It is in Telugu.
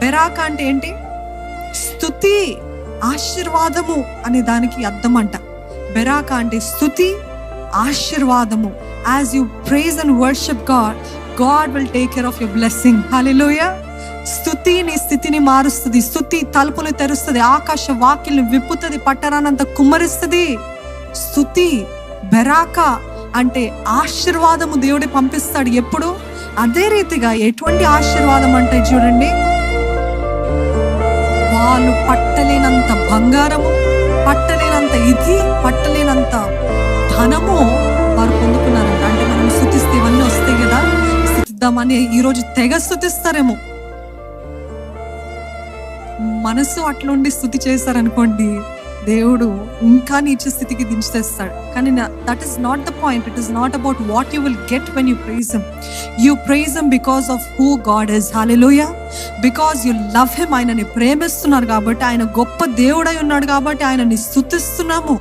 బెరాక అంటే ఏంటి? స్తుతి, ఆశీర్వాదము అనే దానికి అర్థం అంట. బెరాక అంటే స్తుతి, ఆశీర్వాదము. As you praise and worship God, God will take care of your blessing. Hallelujah. స్తుతి నీ స్థితిని మారుస్తుంది. స్తుతి తలుపులు తెరుస్తుంది, ఆకాశ వాకిల్ని విప్పుతుంది, పట్టరానంత కుమ్మరిస్తుంది. స్తుతి, బెరాక అంటే ఆశీర్వాదము దేవుడే పంపిస్తాడు. ఎప్పుడు? అదే రీతిగా ఎటువంటి ఆశీర్వాదం అంటే చూడండి, వాళ్ళు పట్టలేనంత బంగారము, పట్టలేనంత పట్టలేనంత ధనము వారు పొందుకున్నారంట. అంటే మనం స్తుతిస్తే ఇవన్నీ వస్తాయి కదా, స్తుతిద్దామని ఈరోజు తెగ స్తుతిస్తారేమో. మనసు అట్లుండి స్తుతి చేశారనుకోండి, దేవుడు ఇంకా నీచ స్థితికి దించేస్తాడు. కానీ that is not the point. It is not about what you will get when you praise him. You praise him because of who God is. Hallelujah. Because you love him. ఆయనని ప్రేమిస్తున్నారు కాబట్టి, ఆయన గొప్ప దేవుడై ఉన్నాడు కాబట్టి ఆయనని స్తుతిస్తున్నాము.